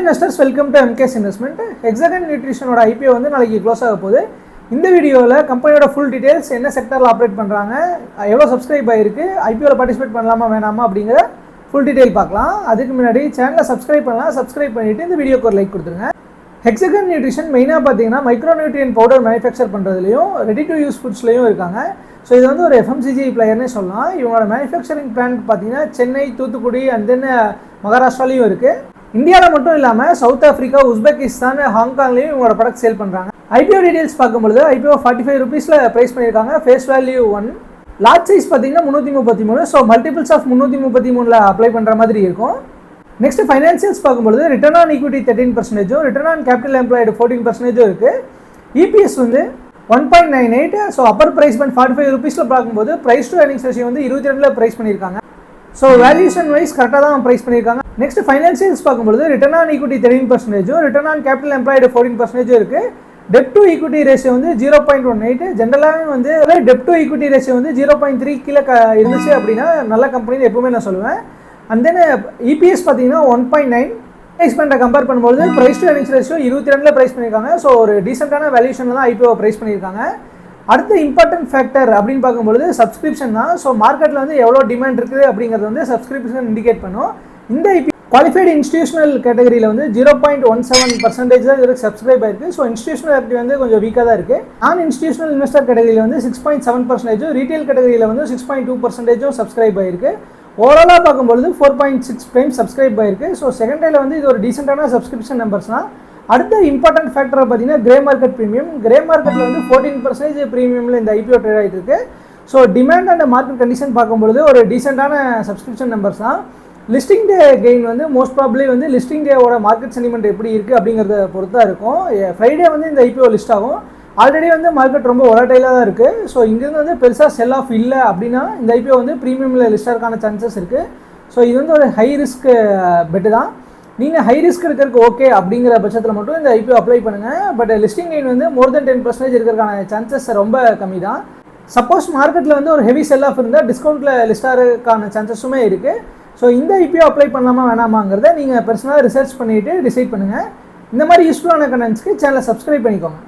Investors welcome to MKS investment. Hexagon நியூட்ரிஷனோட IPO வந்து நாளைக்கு க்ளோஸ் ஆக போகுது. இந்த வீடியோவில் கம்பெனியோட ஃபுல் டீடைல்ஸ், என்ன செக்டரில் ஆப்ரேட் பண்ணுறாங்க, எவ்வளோ சப்ஸ்கிரைப் ஆகிருக்கு, ஐபிஓவில் பார்ட்டிசிபேட் பண்ணலாமா வேணாமா அப்படிங்கிற ஃபுல் டீடைல் பார்க்கலாம். அதுக்கு முன்னாடி சேனலை சப்ஸ்கிரைப் பண்ணலாம். சப்ஸ்கிரைப் பண்ணிவிட்டு இந்த வீடியோக்கு ஒரு லைக் கொடுத்துருங்க. ஹெக்ஸாகன் நியூட்ரிஷன் மெயினாக பார்த்தீங்கன்னா மைக்ரோநியூட்ரியன் பவுடர் மேனுஃபேக்சர் பண்ணுறதுலையும் ரெடி டு யூஸ் ஃபுட்ஸ்லையும் இருக்காங்க. ஸோ இது வந்து ஒரு எஃப்எம்சிஜி பிளேயர்னே சொல்லலாம். இவங்களோட மேனுஃபேக்சரிங் பிளான்ட் பார்த்தீங்கன்னா சென்னை, தூத்துக்குடி அண்ட் தென் மகாராஷ்டிராலையும் இருக்குது. இந்தியாவில் மட்டும் இல்லாமல் சவுத் ஆஃப்ரிக்கா, உஸ்பெகிஸ்தான், ஹாங்காங்லேயும் இவங்களோட ப்ராடக்ட் சேல் பண்ணுறாங்க. ஐபிஓ டீடைல்ஸ் பார்க்கும்பொழுது ஐபிஓ 45 ரூபீஸில் ப்ரைஸ் பண்ணியிருக்காங்க. Face value 1. லார்ஜ் சைஸ் பார்த்தீங்கன்னா 333. ஸோ மல்டிபிள்ஸ் ஆஃப் 333 அப்ளை பண்ணுற மாதிரி இருக்கும். நெக்ஸ்ட் ஃபைனான்சியல்ஸ் பார்க்கும்பொழுது return on equity 13%, return on capital employed 14% இருக்குது. இபிஎஸ் வந்து 1.98. ஸோ அப்பர் ப்ரைஸ் பாயிண்ட் 45 ரூபீஸில் பார்க்கும்போது ப்ரைஸ் டு ஏர்னிங்ஸ் ரேஷியோ வந்து 22 ப்ரைஸ் பண்ணியிருக்காங்க. ஸோ வேல்யூஷன் வைஸ் கரெக்டாக தான் ப்ரைஸ் பண்ணியிருக்காங்க. நெக்ஸ்ட் ஃபைனான்சியல்ஸ் பார்க்கும்போது return on equity 13%, return on capital employed 14% இருக்குது. டெப்ட் டு ஈக்விட்டி ரேஷியோ வந்து 0.18. ஜென்ரலாகவே வந்து டெப்ட் டு ஈக்விட்டி ரேஷியோ வந்து 0.3 கீழே இருந்துச்சு அப்படின்னா நல்ல கம்பெனின்னு எப்பவுமே நான் சொல்லுவேன். அண்ட் தென் இபிஎஸ் பார்த்தீங்கன்னா 1.9. ப்ரைஸ் பண்ணிட்ட கம்பேர் பண்ணும்போது price to earnings ratio 22 price பண்ணியிருக்காங்க. ஸோ ஒரு டீசெண்டான வேல்யூஷனில் தான் ஐபிஓ ப்ரைஸ் பண்ணியிருக்காங்க. அடுத்த இம்பார்ட்டன்ட் ஃபேக்டர் அப்படின்னு பார்க்கும்போது சப்ஸ்கிரிப்ஷன் தான். ஸோ மார்க்கெட்டில் வந்து எவ்வளோ டிமாண்ட் இருக்குது அப்படிங்கிறது வந்து சப்ஸ்கிரிப்ஷன் இண்டிகேட் பண்ணும். இந்த ஐபி குவாலிஃபைடு இன்ஸ்டியூஷனல் கேட்டகரியில் வந்து 0.17% தான் இதுக்கு சப்ஸ்கிரைப் ஆயிருக்கு. ஸோ இன்ஸ்டியூஷனல் ஆக்டிவ் வந்து கொஞ்சம் வீக்காக தான் இருக்குது. நான் இன்ஸ்டியூஷனல் இன்வெஸ்டர் கேட்டகரியில் வந்து 6.7%, ரீட்டைல் கேட்டகரியில் வந்து 6.2% சப்ஸ்கிரைப் ஆயிருக்கு. ஓவராலாக பார்க்கும்பொழுது 4.6 டைம்ஸ் சப்ஸ்கிரைப் ஆயிருக்கு. ஸோ செகண்ட் டைமில் வந்து இது ஒரு டீசெண்டான சப்ஸ்கிரிப்ஷன் நம்பர்ஸ் தான். அடுத்த இம்பார்ட்டன்ட் ஃபேக்டரை பார்த்தீங்கன்னா கிரே மார்க்கெட் ப்ரீமியம். கிரே மார்க்கெட்டில் வந்து 14% ப்ரீமியமில் இந்த ஐபிஓ ட்ரேட் ஆகிட்டு இருக்கு. So demand and market condition பார்க்கும்பொழுது ஒரு டீசெண்டான சப்ஸ்கிரிப்ஷன் நம்பர்ஸ் தான். லிஸ்டிங் டே கெயின் வந்து மோஸ்ட் ப்ராப்ளி வந்து லிஸ்டிங் டேவோட மார்க்கெட் சென்டிமெண்ட் எப்படி இருக்குது அப்படிங்கிறத பொறுத்தா இருக்கும். ஃப்ரைடே வந்து இந்த ஐபிஓ லிஸ்ட் ஆகும். ஆல்ரெடி வந்து மார்க்கெட் ரொம்ப ஒலடைலாக தான் இருக்குது. ஸோ இங்கேருந்து வந்து பெருசாக செல் ஆஃப் இல்லை அப்படின்னா இந்த ஐபிஓ வந்து ப்ரீமியமில் லிஸ்ட் ஆகிறதுக்கான சான்சஸ் இருக்குது. ஸோ இது வந்து ஒரு ஹை ரிஸ்க் பெட்டு தான். நீங்கள் ஹை ரிஸ்க் இருக்கிறதுக்கு ஓகே அப்படிங்கிற பட்சத்தில் மட்டும் இந்த ஐபிஓ அப்ளை பண்ணுங்கள். பட் லிஸ்டிங் கெயின் வந்து மோர் தென் 10% இருக்கிறதுக்கான சான்சஸ் ரொம்ப கம்மி தான். சப்போஸ் மார்க்கெட்டில் வந்து ஒரு ஹெவி செல் ஆஃப் இருந்தால் டிஸ்கவுண்ட்டில் லிஸ்ட் ஆகிறதுக்கான சான்சஸுமே இருக்குது. ஸோ இந்த ஐபிஓ அப்ளை பண்ணலாமா வேணாமாங்கிறத நீங்கள் பர்சனலாக ரிசர்ச் பண்ணிவிட்டு டிசைட் பண்ணுங்கள். இந்த மாதிரி யூஸ்ஃபுல்லான கண்டென்ட்ஸ்க்கு சேனலை சப்ஸ்கிரைப் பண்ணிக்கோங்க.